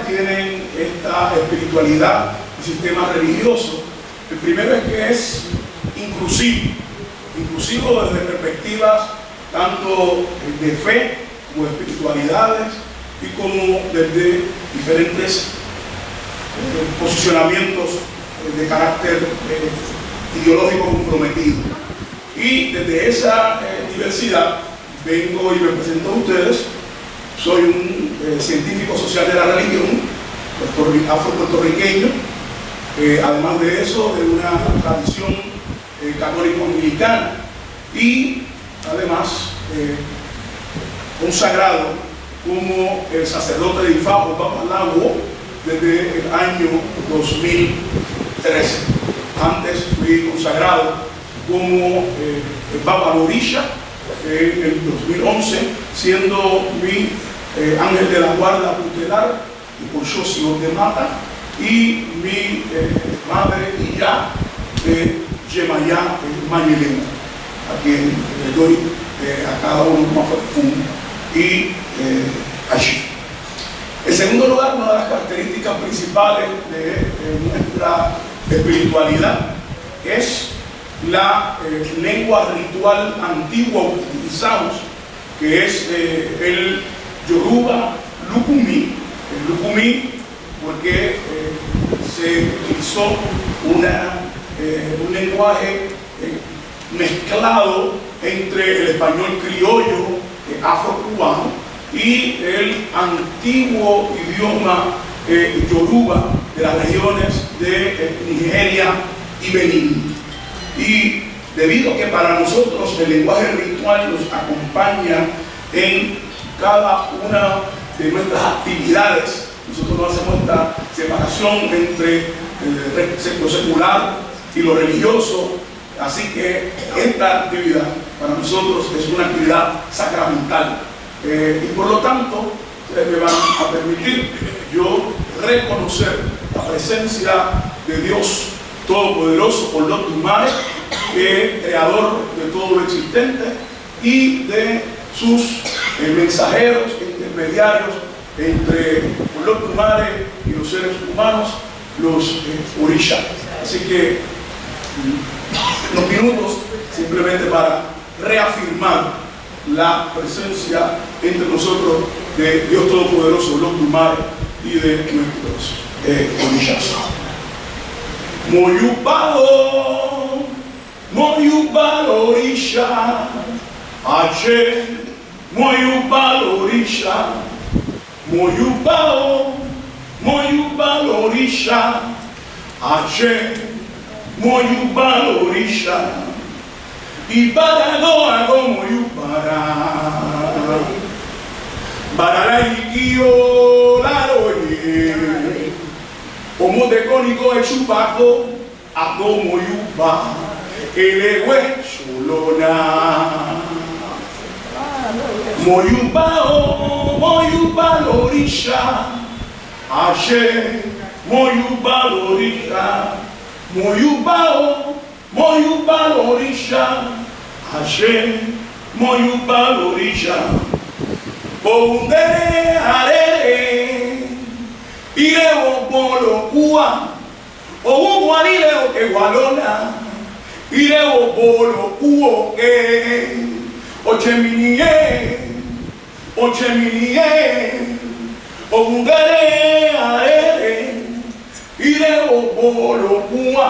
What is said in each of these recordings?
tienen esta espiritualidad, el sistema religioso. El primero es que es inclusivo desde perspectivas tanto de fe como de espiritualidades y como desde diferentes posicionamientos de carácter ideológico comprometido. Y desde esa diversidad vengo y me presento a ustedes. Soy un científico social de la religión, afro-puertorriqueño, además de eso, de una tradición católico-anglicana, y además consagrado como el sacerdote de Ifá, Papalago, desde el año 2013. Antes fui consagrado como el Papa Orisha en el 2011, siendo mi ángel de la guarda tutelar y por Xochitl de Mata, y mi madre y ya de Yemayá Mañelena, a quien le doy a cada uno más profundo y allí. En segundo lugar, una de las características principales de nuestra espiritualidad es la lengua ritual antigua que utilizamos, que es el Yoruba Lukumi. El Lukumi porque se utilizó un lenguaje mezclado entre el español criollo afro-cubano y el antiguo idioma Yoruba de las regiones de Nigeria y Benín. Y debido a que para nosotros el lenguaje ritual nos acompaña en cada una de nuestras actividades, nosotros no hacemos esta separación entre lo secular y lo religioso, así que esta actividad para nosotros es una actividad sacramental. Y por lo tanto, ustedes me van a permitir yo reconocer la presencia de Dios Todopoderoso, por lo Tumare, creador de todo lo existente, y de sus mensajeros, intermediarios entre Pollo Tumare y los seres humanos, los Orisha. Así que unos minutos simplemente para reafirmar la presencia entre nosotros de Dios Todopoderoso, Pollo Tumare, y de nuestros Orishas. Moyubalo Orisha, Ache, Moyubalo Orisha, Moyubalo Orisha, Ache, Moyubalo Orisha, y para no hago Moyubara, para la Ikio la roye. Como de cónico el chupaco, a como yuba, el ewe cholona. Moyuba lorisha, ashe, moyuba lorisha, moyuba lorisha, ashe, moyuba lorisha. Bondere arere. Ire o bolo kua, o guanile o que gualona. Ire o bolo kuo que, o cheminie, o bungare aere. Ire o bolo kua,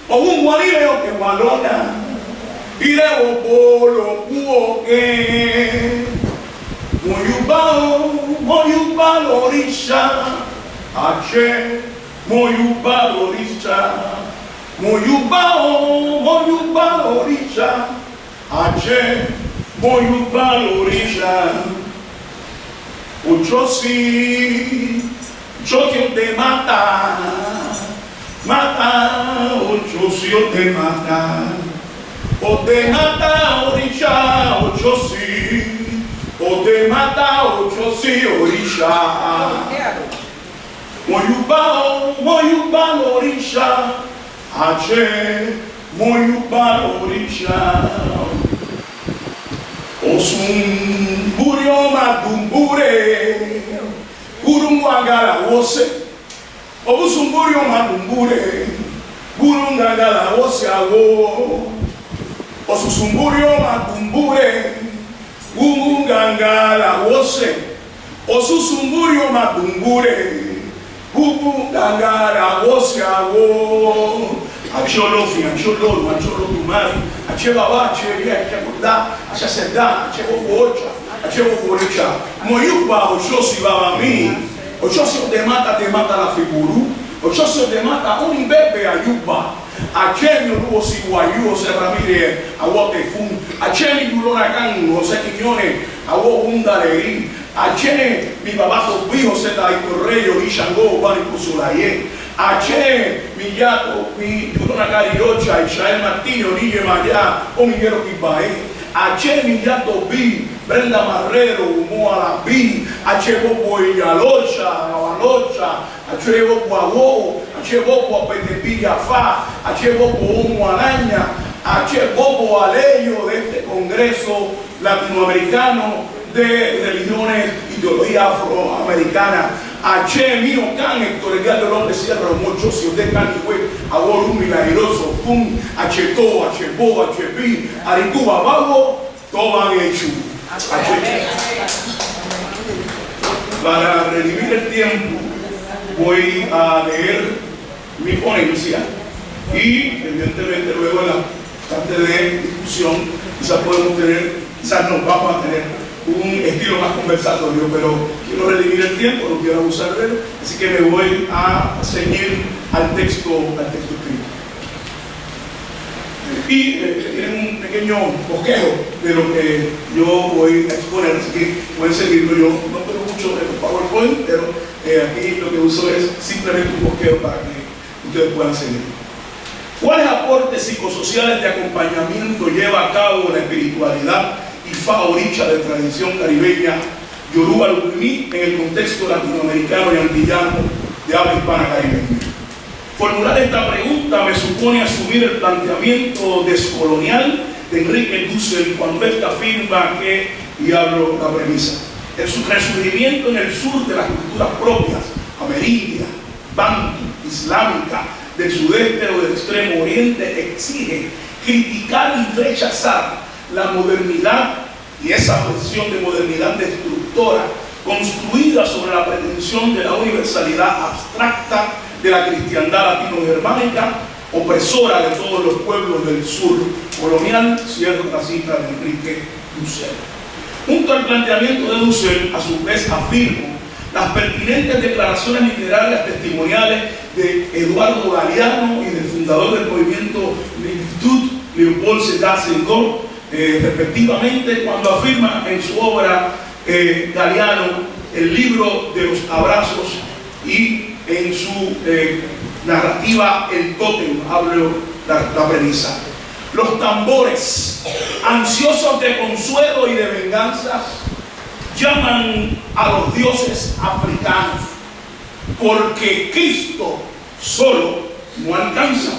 o guanile o que gualona. Ire o bolo kuo que, moyuba lorisha. Ache, moyuba lorisha, moyuba lorisha, ache, moyuba lorisha. Ochosi, chosi te mata, ochosi te mata, o te mata orisha, ochosi, o te mata ochosi orisha. Moyuba lorisha, ache, moyuba lorisha. Osun burio madumbure, Gurungwangala wose, obusumburio makumbure, gurungangala wose awo, osusumburio makumbure, gurungangala wose, osusumburio makumbure, gurungangala wose awo. Acholo fi, acholo, acholo tumari, acheba wa, achebe, achebuda, achaseda, achebo bocha, achebo bocha. Moyuba ochosi baba mi, ochosi te mata la figuru, ochosi te mata un bebe ayuba. Achemi luo si wayu se ramire, awo te fun, achemi dulona kan, José Quiñones, awo undaleri, achemi mi babato bijo se ta ikorreyo, ishango, bani kusulaye. Ache Millato, mi Yurona Cariocha, Israel Martínez, Orille Maya, o Miguel Kibae. Ache Millato B, Brenda Marrero, Moa la B, Ache Bobo Yalocha, Avalocha, Ache Bobo Awo, Ache Bobo Apetepilla Fa, Ache Bobo Homo Araña, Ache Bobo Aleyo de este Congreso Latinoamericano de Religiones, Ideología Afroamericana. Ache mío can Héctor Edgardo López Sierra, muchos si usted can y fue a Gorumi Lairoso, Pum, Acheto, Achebo, Achepi, Aricuba, Babo, toman hecho. Para redimir el tiempo, voy a leer mi ponencia y, evidentemente, luego en la parte de discusión, quizás podemos tener, quizás nos vamos a tener un estilo más conversatorio, pero quiero redimir el tiempo, no quiero abusar de él, así que me voy a ceñir al texto escrito. Y tienen un pequeño bosquejo de lo que yo voy a exponer, así que pueden seguirlo. Yo no tengo mucho de PowerPoint, pero aquí lo que uso es simplemente un bosquejo para que ustedes puedan seguir. ¿Cuáles aportes psicosociales de acompañamiento lleva a cabo la espiritualidad y faoricha de tradición caribeña Yoruba Lupimí en el contexto latinoamericano y antillano de habla hispana caribeña? Formular esta pregunta me supone asumir el planteamiento descolonial de Enrique Dussel cuando él afirma que, y hablo la premisa, el resurgimiento en el sur de las culturas propias, amerindia, bantu, islámica, del sudeste o del extremo oriente, exige criticar y rechazar la modernidad y esa versión de modernidad destructora construida sobre la pretensión de la universalidad abstracta de la cristiandad latino-germánica, opresora de todos los pueblos del sur colonial, cierro la cita de Enrique Dussel. Junto al planteamiento de Dussel, a su vez afirmo las pertinentes declaraciones literarias testimoniales de Eduardo Galeano y del fundador del movimiento L'Institut, Leopold Sédar Senghor, respectivamente, cuando afirma en su obra Galeano el libro de los abrazos y en su narrativa El Tótem, hablo la premisa. Los tambores, ansiosos de consuelo y de venganza, llaman a los dioses africanos, porque Cristo solo no alcanza.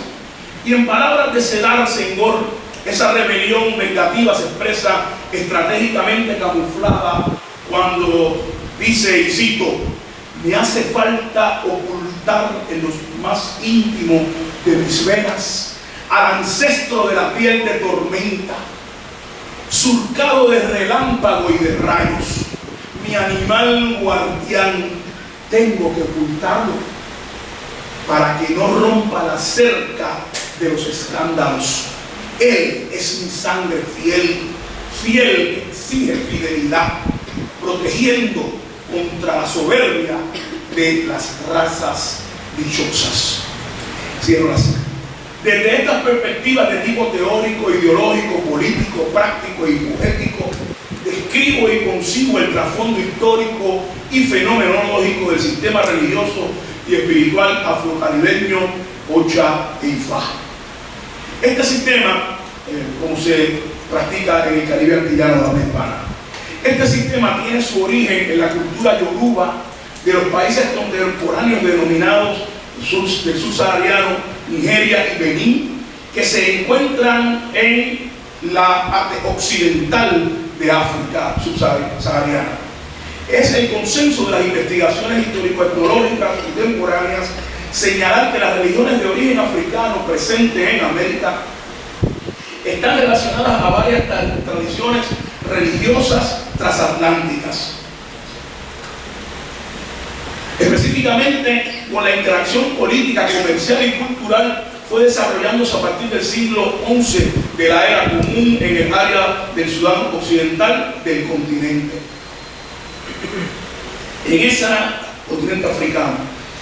Y en palabras de Sédar Senghor, esa rebelión vengativa se expresa estratégicamente camuflada cuando dice, y cito, me hace falta ocultar en los más íntimos de mis venas al ancestro de la piel de tormenta, surcado de relámpago y de rayos, mi animal guardián, tengo que ocultarlo para que no rompa la cerca de los escándalos. Él es mi sangre fiel, fiel que exige fidelidad, protegiendo contra la soberbia de las razas dichosas. Cierro la cita. Desde estas perspectivas de tipo teórico, ideológico, político, práctico y poético, describo y concibo el trasfondo histórico y fenomenológico del sistema religioso y espiritual afrocaribeño Ocha e Ifá. Este sistema, como se practica en el Caribe antillano de habla hispana, este sistema tiene su origen en la cultura yoruba de los países contemporáneos denominados del subsahariano, Nigeria y Benín, que se encuentran en la parte occidental de África subsahariana. Es el consenso de las investigaciones histórico-etnológicas contemporáneas señalar que las religiones de origen africano presentes en América están relacionadas a varias tradiciones religiosas transatlánticas. Específicamente, con la interacción política, comercial y cultural fue desarrollándose a partir del siglo XI de la era común en el área del Sudán occidental del continente. En esa continente africano,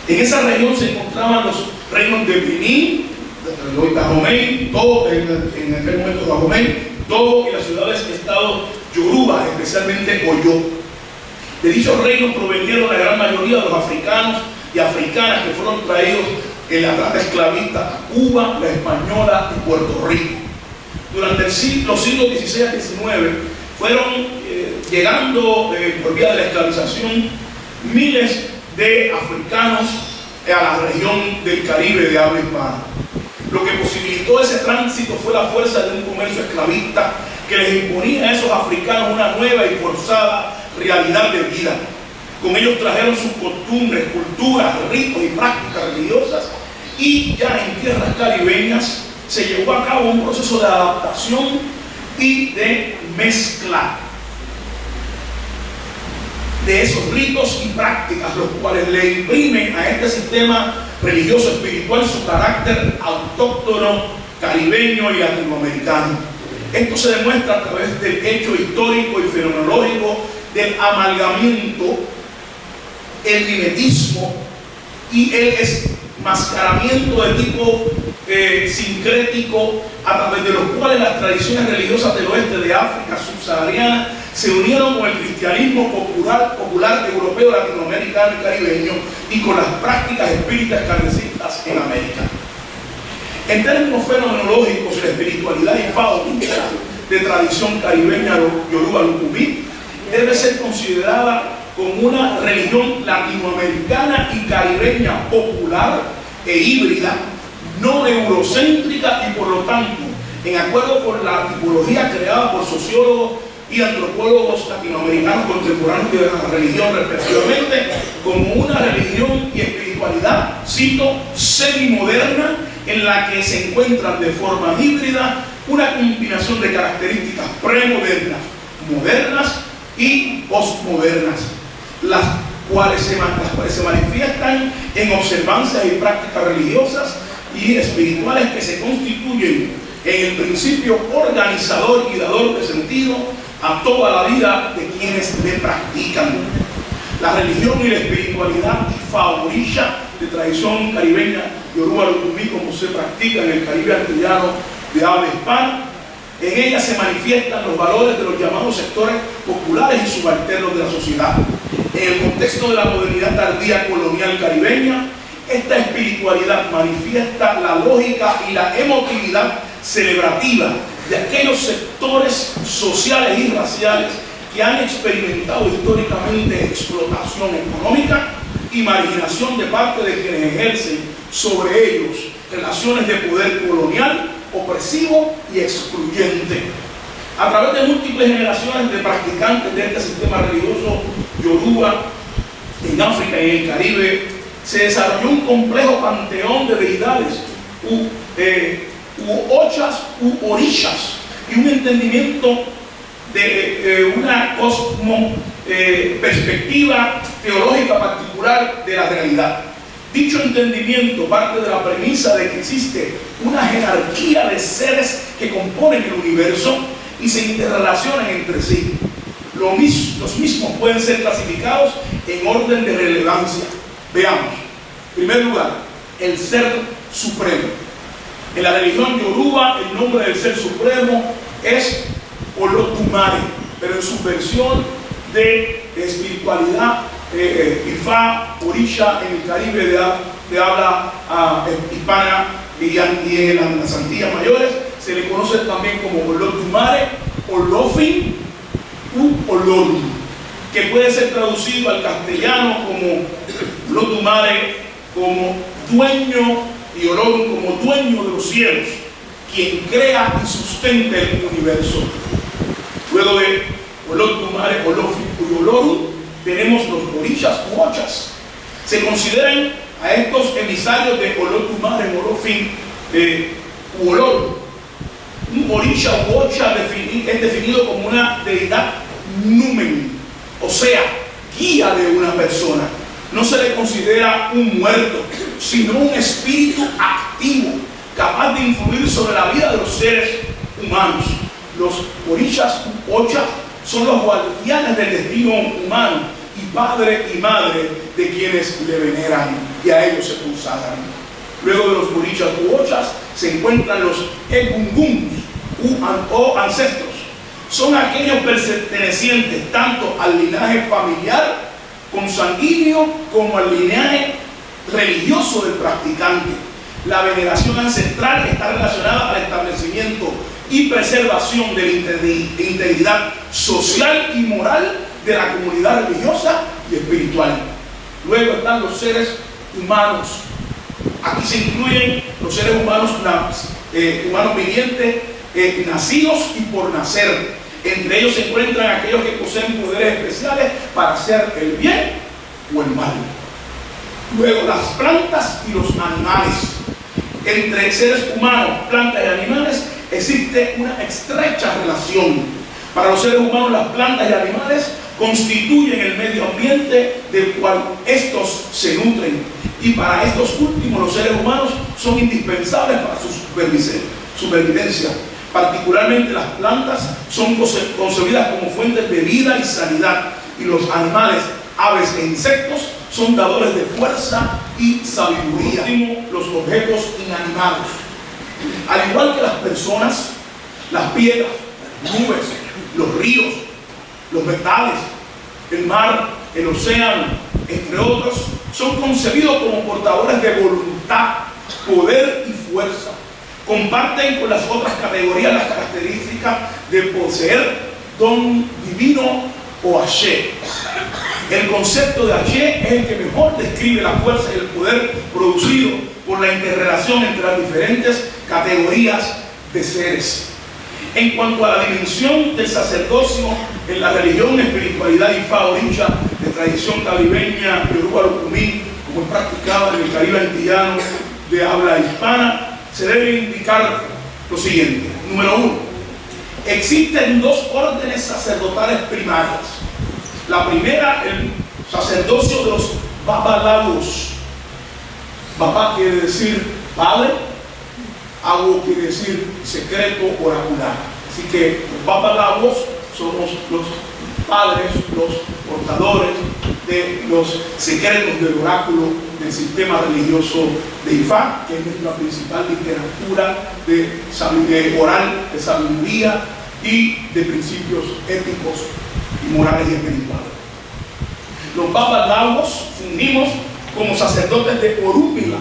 en esa región se encontraban los reinos de Benín, de Dahomey, todo en aquel momento Dahomey, todo y las ciudades-estado Yoruba, especialmente Oyo. De dichos reinos provenieron la gran mayoría de los africanos y africanas que fueron traídos en la trata esclavista a Cuba, la Española y Puerto Rico. Durante los siglos XVI a XIX fueron llegando por vía de la esclavización miles de africanos a la región del Caribe de habla hispana. Lo que posibilitó ese tránsito fue la fuerza de un comercio esclavista que les imponía a esos africanos una nueva y forzada realidad de vida. Con ellos trajeron sus costumbres, culturas, ritos y prácticas religiosas, y ya en tierras caribeñas se llevó a cabo un proceso de adaptación y de mezcla de esos ritos y prácticas, los cuales le imprimen a este sistema religioso espiritual su carácter autóctono, caribeño y latinoamericano. Esto se demuestra a través del hecho histórico y fenomenológico del amalgamiento, el mimetismo y el enmascaramiento de tipo sincrético, a través de los cuales las tradiciones religiosas del oeste de África subsahariana se unieron con el cristianismo popular europeo, latinoamericano y caribeño, y con las prácticas espíritas cardecistas en América. En términos fenomenológicos, la espiritualidad ifádica de tradición caribeña yoruba lucumí debe ser considerada como una religión latinoamericana y caribeña popular e híbrida, no eurocéntrica, y por lo tanto, en acuerdo con la tipología creada por sociólogos y antropólogos latinoamericanos contemporáneos de la religión respectivamente, como una religión y espiritualidad, cito, semimoderna, en la que se encuentran de forma híbrida una combinación de características premodernas, modernas y postmodernas, las cuales se manifiestan en observancias y prácticas religiosas y espirituales que se constituyen en el principio organizador y dador de sentido a toda la vida de quienes le practican. La religión y la espiritualidad ifá-orisha de tradición caribeña yoruba lucumí, como se practica en el Caribe antillano de habla hispana, en ella se manifiestan los valores de los llamados sectores populares y subalternos de la sociedad. En el contexto de la modernidad tardía colonial caribeña, esta espiritualidad manifiesta la lógica y la emotividad celebrativa de aquellos sectores sociales y raciales que han experimentado históricamente explotación económica y marginación de parte de quienes ejercen sobre ellos relaciones de poder colonial, opresivo y excluyente. A través de múltiples generaciones de practicantes de este sistema religioso yoruba en África y en el Caribe, se desarrolló un complejo panteón de deidades, ochas u orishas, y un entendimiento de una perspectiva teológica particular de la realidad. Dicho entendimiento parte de la premisa de que existe una jerarquía de seres que componen el universo y se interrelacionan entre sí. Los mismos pueden ser clasificados en orden de relevancia. Veamos. En primer lugar, el Ser Supremo. En la religión yoruba, el nombre del Ser Supremo es Olodumare, pero en su versión de espiritualidad Ifá, Orisha, en el Caribe de habla hispana y en las Antillas Mayores, se le conoce también como Olodumare, Olofin u Olorum, que puede ser traducido al castellano como Olodumare, como dueño, y Olorum como dueño de los cielos, quien crea y sustenta el universo. Luego de Olodumare, Olofin y Olorum, tenemos los orishas u ochas. Se consideran a estos emisarios de Olotumare, Morofin, Olor. Un orisha u ocha es definido como una deidad numen, o sea, guía de una persona. No se le considera un muerto, sino un espíritu activo, capaz de influir sobre la vida de los seres humanos. Los orishas u ochas son los guardianes del destino humano y padre y madre de quienes le veneran y a ellos se consagran. Luego de los orishas u ochas se encuentran los egunguns o ancestros. Son aquellos pertenecientes tanto al linaje familiar consanguíneo como al linaje religioso del practicante. La veneración ancestral está relacionada al establecimiento y preservación de la integridad social y moral de la comunidad religiosa y espiritual. Luego están los seres humanos. Aquí se incluyen los seres humanos, humanos vivientes, nacidos y por nacer. Entre ellos se encuentran aquellos que poseen poderes especiales para hacer el bien o el mal. Luego las plantas y los animales. Entre seres humanos, plantas y animales existe una estrecha relación. Para los seres humanos, las plantas y animales constituyen el medio ambiente del cual estos se nutren, y para estos últimos los seres humanos son indispensables para su supervivencia. Particularmente las plantas son concebidas como fuentes de vida y sanidad, y los animales, aves e insectos son dadores de fuerza y sabiduría. Los objetos inanimados. Al igual que las personas, las piedras, las nubes, los ríos, los metales, el mar, el océano, entre otros, son concebidos como portadores de voluntad, poder y fuerza. Comparten con las otras categorías las características de poseer don divino o Aché. El concepto de Aché es el que mejor describe la fuerza y el poder producido por la interrelación entre las diferentes categorías de seres. En cuanto a la dimensión del sacerdocio en la religión, espiritualidad Ifá orisha de tradición caribeña, yoruba lucumí, como es practicada en el Caribe antillano de habla hispana, se debe indicar lo siguiente. Número 1. Existen dos órdenes sacerdotales primarias. La primera, el sacerdocio de los babalawos. Baba quiere decir padre, awo quiere decir secreto oracular. Así que los babalawos somos los padres, los portadores de los secretos del oráculo del sistema religioso de Ifá, que es nuestra principal literatura de oral, de sabiduría y de principios éticos y morales y espirituales. Los babalawos fungimos como sacerdotes de Orúmila,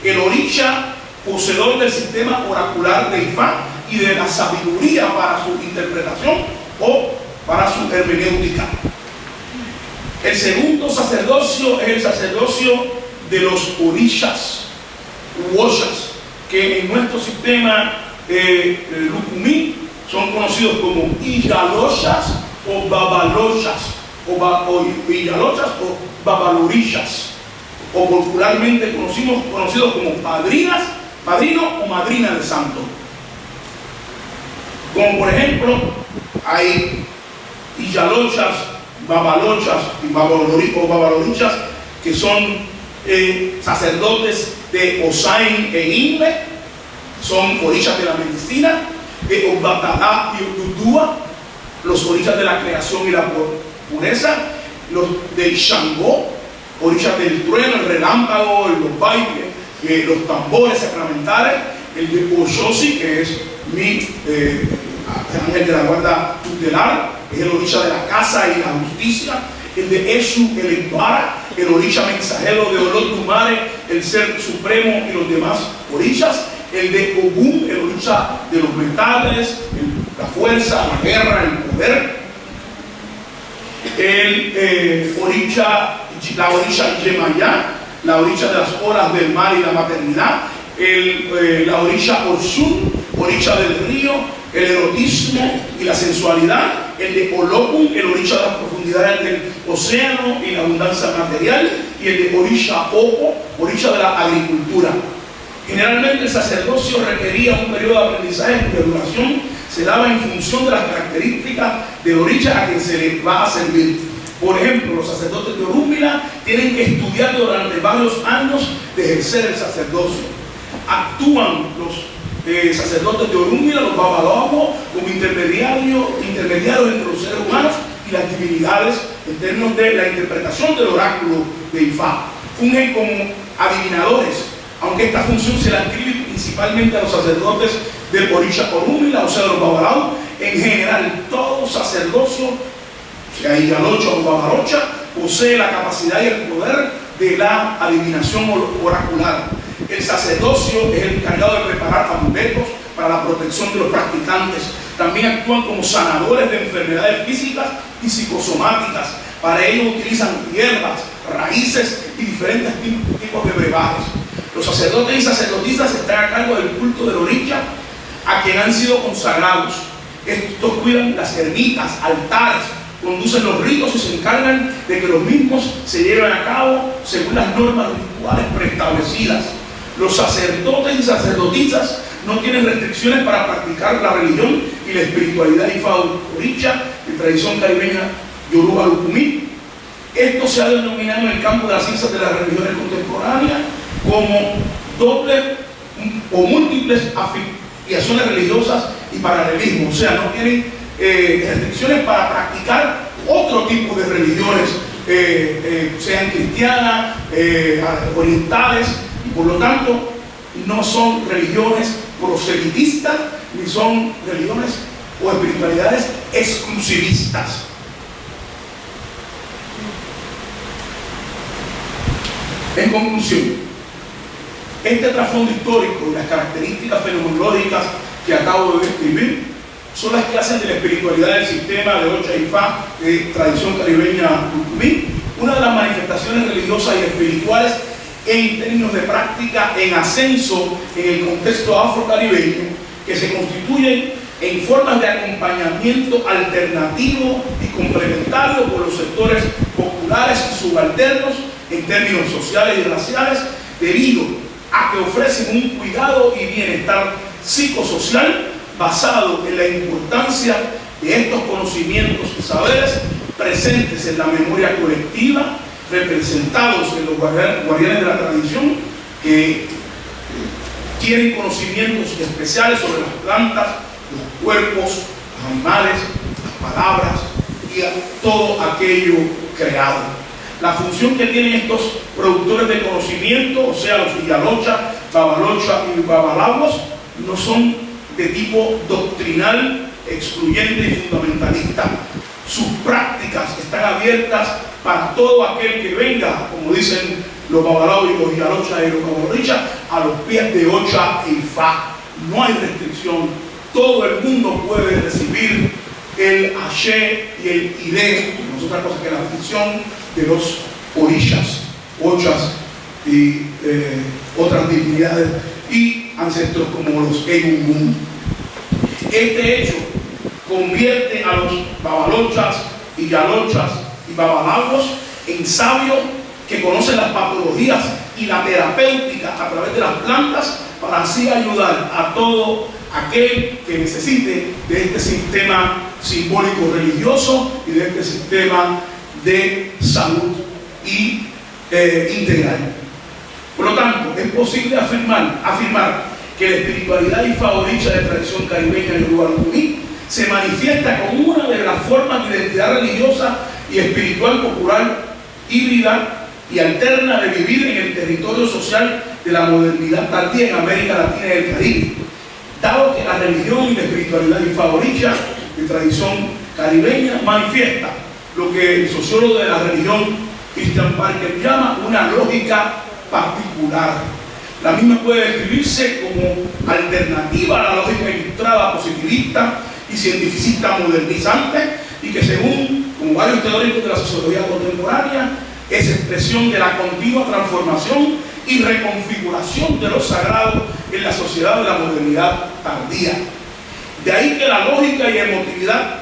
el orisha poseedor del sistema oracular de Ifá y de la sabiduría para su interpretación o para su hermenéutica. El segundo sacerdocio es el sacerdocio de los orishas u oshas, que en nuestro sistema lucumí son conocidos como iyaloshas o babaloshas, o iyaloshas o babalorishas, o popularmente conocidos como padrino o madrina de santo. Como por ejemplo, hay iyaloshas, babalochas y babalorishas, que son sacerdotes de Osain e Inme, son orishas de la medicina, de Obatalá y Ududúa, los orishas de la creación y la pureza, los de Shango, orishas del trueno, el relámpago, los bailes, los tambores sacramentales, el de Oshosi, que es mi ángel de la guarda tutelar, es el orisha de la casa y la justicia. El de Eshu, el Imbara, el orisha mensajero de Olotumare, el ser supremo y los demás orishas. El de Ogún, el orisha de los metales, la fuerza, la guerra, el poder. El la orisha Yemayá, la orisha de las horas del mar y la maternidad. La orisha Orshun, orisha del río, el erotismo y la sensualidad. el de Olokun, el orisha de las profundidades del océano y la abundancia material, y el de Orisha Opo, orisha de la agricultura. Generalmente el sacerdocio requería un periodo de aprendizaje cuya duración se daba en función de las características del orisha a quien se le va a servir. Por ejemplo, los sacerdotes de Orúmila tienen que estudiar durante varios años de ejercer el sacerdocio. Actúan los sacerdotes de Orúmila, los babalawos, como intermediarios entre los seres humanos y las divinidades en términos de la interpretación del oráculo de Ifá. Fungen como adivinadores, aunque esta función se la atribuye principalmente a los sacerdotes del Orisha Orúmila, o sea, de los babalawos. En general, todo sacerdocio, sea Iyalocha o Babarocha, posee la capacidad y el poder de la adivinación oracular. El sacerdocio es el encargado de preparar amuletos para la protección de los practicantes. También actúan como sanadores de enfermedades físicas y psicosomáticas. Para ello utilizan hierbas, raíces y diferentes tipos de brebajes. Los sacerdotes y sacerdotisas están a cargo del culto del orisha, a quien han sido consagrados. Estos cuidan las ermitas, altares, conducen los ritos y se encargan de que los mismos se lleven a cabo según las normas rituales preestablecidas. Los sacerdotes y sacerdotisas no tienen restricciones para practicar la religión y la espiritualidad Ifá orisha de tradición caribeña Yoruba Lukumi. Esto se ha denominado en el campo de las ciencias de las religiones contemporáneas como doble o múltiples afiliaciones religiosas y paralelismo. O sea, no tienen restricciones para practicar otro tipo de religiones, sean cristianas, orientales, y por lo tanto no son religiones proselitistas ni son religiones o espiritualidades exclusivistas. En conclusión, este trasfondo histórico y las características fenomenológicas que acabo de describir son las que hacen de la espiritualidad del sistema de Ocha Ifá de tradición caribeña Lukumi una de las manifestaciones religiosas y espirituales en términos de práctica en ascenso en el contexto afrocaribeño, que se constituyen en formas de acompañamiento alternativo y complementario por los sectores populares y subalternos en términos sociales y raciales, debido a que ofrecen un cuidado y bienestar psicosocial basado en la importancia de estos conocimientos y saberes presentes en la memoria colectiva, representados en los guardianes de la tradición, que tienen conocimientos especiales sobre las plantas, los cuerpos, los animales, las palabras y todo aquello creado. La función que tienen estos productores de conocimiento, o sea, los Iyalocha, Babalocha y Babalawos, no son de tipo doctrinal, excluyente y fundamentalista. Sus prácticas están abiertas para todo aquel que venga, como dicen los Babalawos y los Iyalocha y los Babaloricha, a los pies de Ocha e Ifá. No hay restricción. Todo el mundo puede recibir el Ashe y el Ide, no es otra cosa que la bendición de los orishas, ochas y otras divinidades y ancestros como los Egungun. Este hecho convierte a los Babalochas, Iyalochas y Babalawos en sabios que conocen las patologías y la terapéutica a través de las plantas, para así ayudar a todo aquel que necesite de este sistema simbólico religioso y de este sistema de salud y integral. Por lo tanto, es posible afirmar que la espiritualidad Ifá orisha de tradición caribeña en Yoruba Lukumi se manifiesta como una de las formas de identidad religiosa y espiritual popular híbrida y alterna de vivir en el territorio social de la modernidad tardía en América Latina y el Caribe, dado que la religión y la espiritualidad Ifá orisha de tradición caribeña manifiesta lo que el sociólogo de la religión Christian Parker llama una lógica particular. La misma puede describirse como alternativa a la lógica ilustrada, positivista y cientificista modernizante, y que según como varios teóricos de la sociología contemporánea es expresión de la continua transformación y reconfiguración de lo sagrado en la sociedad de la modernidad tardía. De ahí que la lógica y emotividad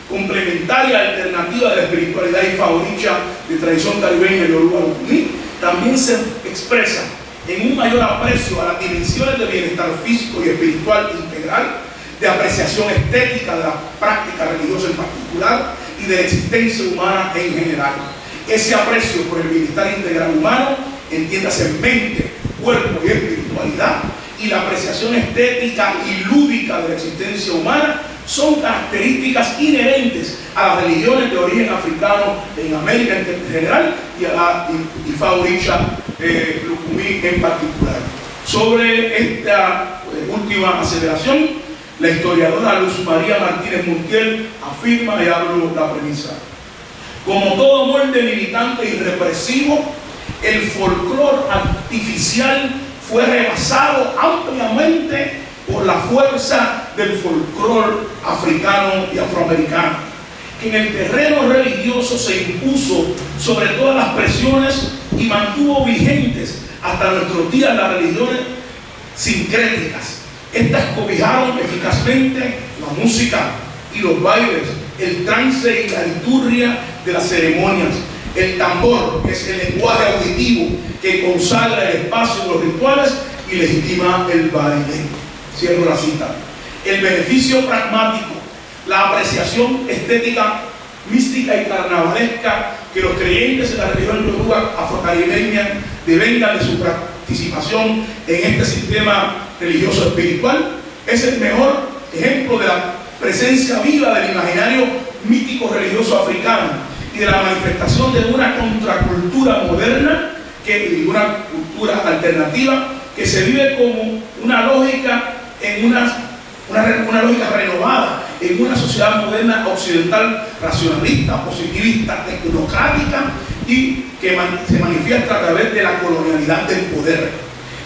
complementaria, alternativa de la espiritualidad Ifá Oricha de tradición caribeña y Yoruba Lucumí, también se expresa en un mayor aprecio a las dimensiones de bienestar físico y espiritual integral, de apreciación estética de la práctica religiosa en particular y de la existencia humana en general. Ese aprecio por el bienestar integral humano, entiéndase mente, cuerpo y espiritualidad, y la apreciación estética y lúdica de la existencia humana son características inherentes a las religiones de origen africano en América en general y a la Ifá Oricha Lucumí en particular. Sobre esta última aseveración, la historiadora Luz María Martínez Montiel afirma, y hablo la premisa: como todo molde militante y represivo, el folclore artificial fue rebasado ampliamente por la fuerza del folclore africano y afroamericano, que en el terreno religioso se impuso sobre todas las presiones y mantuvo vigentes hasta nuestros días las religiones sincréticas. Estas cobijaron eficazmente la música y los bailes, el trance y la liturgia de las ceremonias, el tambor, que es el lenguaje auditivo que consagra el espacio de los rituales y legitima el baile. Cierro la cita. El beneficio pragmático, la apreciación estética, mística y carnavalesca que los creyentes en la religión yoruba afrocaribeña devengan de su participación en este sistema religioso espiritual, es el mejor ejemplo de la presencia viva del imaginario mítico religioso africano y de la manifestación de una contracultura moderna, una cultura alternativa que se vive como una lógica una lógica renovada en una sociedad moderna occidental, racionalista, positivista, tecnocrática y que se manifiesta a través de la colonialidad del poder.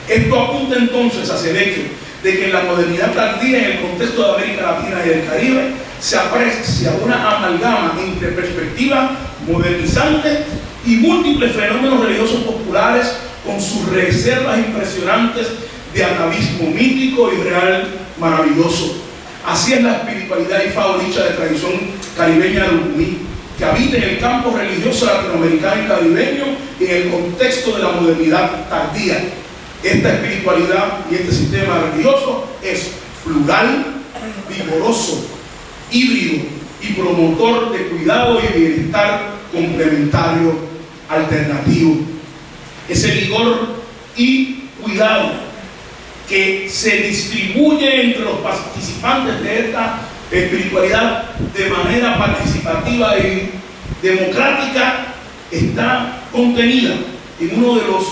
Esto apunta entonces hacia el hecho de que en la modernidad tardía, en el contexto de América Latina y del Caribe, se aprecia una amalgama entre perspectivas modernizantes y múltiples fenómenos religiosos populares con sus reservas impresionantes de atavismo mítico y real maravilloso. Así es la espiritualidad Ifá Oricha de tradición caribeña de Lucumí, que habita en el campo religioso latinoamericano y caribeño en el contexto de la modernidad tardía. Esta espiritualidad y este sistema religioso es plural, vigoroso, híbrido y promotor de cuidado y bienestar complementario alternativo. Ese vigor y cuidado que se distribuye entre los participantes de esta espiritualidad de manera participativa y democrática está contenida en uno de los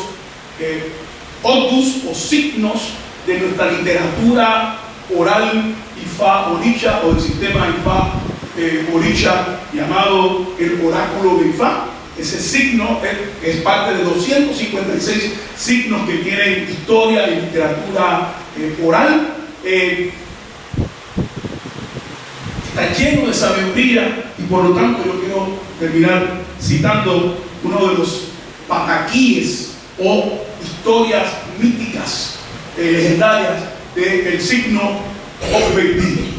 opus o signos de nuestra literatura oral Ifá Oricha o del sistema Ifá Oricha llamado el oráculo de Ifá. Ese signo es parte de 256 signos que tienen historia y literatura oral. Está lleno de sabiduría y por lo tanto yo quiero terminar citando uno de los pataquíes o historias míticas legendarias del signo Operdí.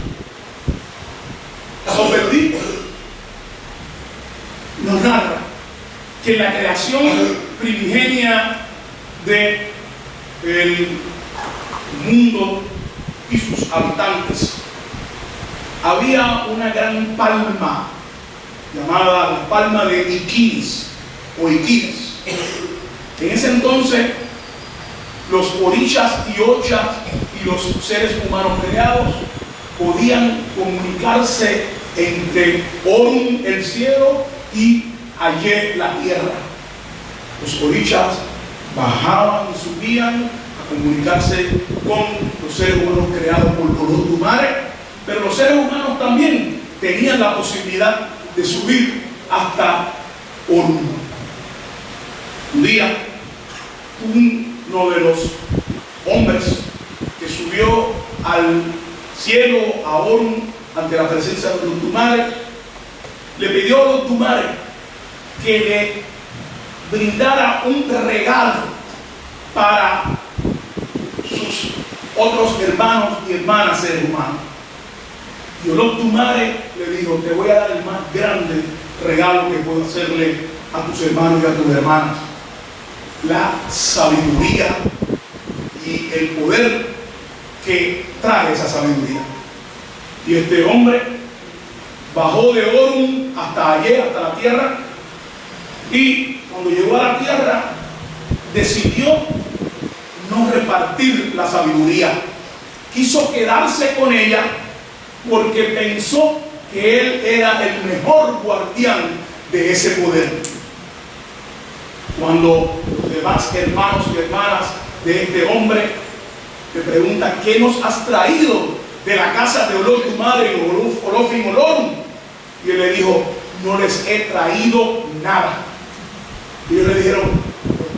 Operdí nos narra que la creación primigenia del mundo y sus habitantes había una gran palma llamada la palma de Iquinis o Iquines. En ese entonces los orichas y ochas y los seres humanos creados podían comunicarse entre Orun, el cielo, y Ayé, la tierra. Los orichas bajaban y subían a comunicarse con los seres humanos creados por Olodumare, pero los seres humanos también tenían la posibilidad de subir hasta Orun. Un día, uno de los hombres que subió al cielo, a Orun, ante la presencia de Olodumare, le pidió a Olodumare que le brindara un regalo para sus otros hermanos y hermanas seres humanos. Y Olodumare le dijo: te voy a dar el más grande regalo que puedo hacerle a tus hermanos y a tus hermanas: la sabiduría y el poder que trae esa sabiduría. Y este hombre bajó de Orun hasta allí, hasta la tierra, y cuando llegó a la tierra decidió no repartir la sabiduría. Quiso quedarse con ella porque pensó que él era el mejor guardián de ese poder. Cuando los demás hermanos y hermanas de este hombre le preguntan: ¿qué nos has traído de la casa de Olodumare en Olofin Olorun? Y él le dijo: no les he traído nada. Y ellos le dijeron: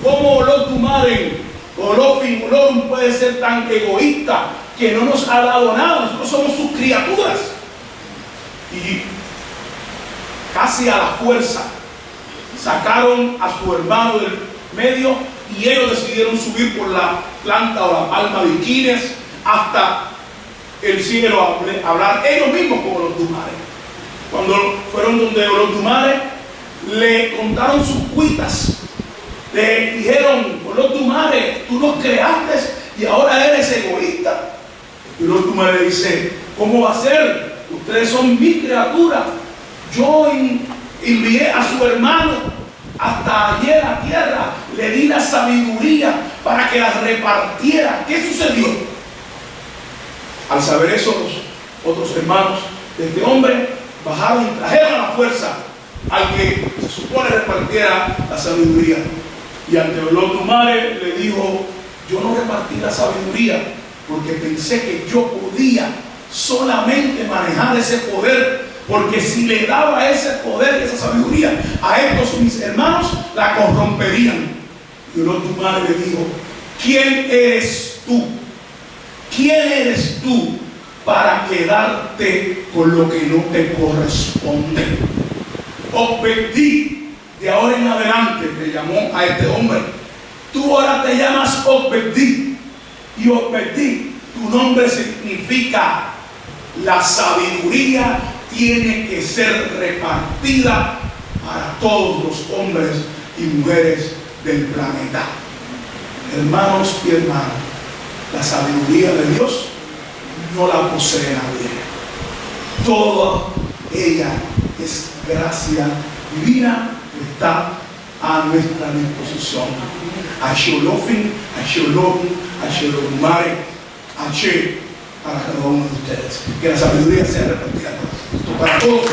¿cómo Olodumare Olofin Olorun puede ser tan egoísta que no nos ha dado nada? Nosotros somos sus criaturas. Y casi a la fuerza sacaron a su hermano del medio y ellos decidieron subir por la planta o la palma de Iquines hasta el cielo a hablar ellos mismos con Olodumare. Cuando fueron donde Olodumare, le contaron sus cuitas. Le dijeron: Olodumare, tú nos creaste y ahora eres egoísta. Y Olodumare dice: ¿cómo va a ser? Ustedes son mis criaturas. Yo envié a su hermano hasta allí a la tierra, le di la sabiduría para que la repartiera. ¿Qué sucedió? Al saber eso, los otros hermanos de este hombre bajaron y trajeron a la fuerza al que se supone repartiera la sabiduría. Y ante Olodumare le dijo: yo no repartí la sabiduría porque pensé que yo podía solamente manejar ese poder, porque si le daba ese poder, esa sabiduría a estos mis hermanos, la corromperían. Y Olodumare le dijo: ¿quién eres tú? ¿Quién eres tú para quedarte con lo que no te corresponde? Obedí, de ahora en adelante, le llamó a este hombre: tú ahora te llamas Obedí. Y Obedí, tu nombre significa: la sabiduría tiene que ser repartida para todos los hombres y mujeres del planeta. Hermanos y hermanas, la sabiduría de Dios no la posee nadie. Toda ella es gracia divina que está a nuestra disposición. Ashe Olofin, Ashe Olorun, Ashe Olodumare, Ashe para cada uno de ustedes. Que la sabiduría sea repartida para todos.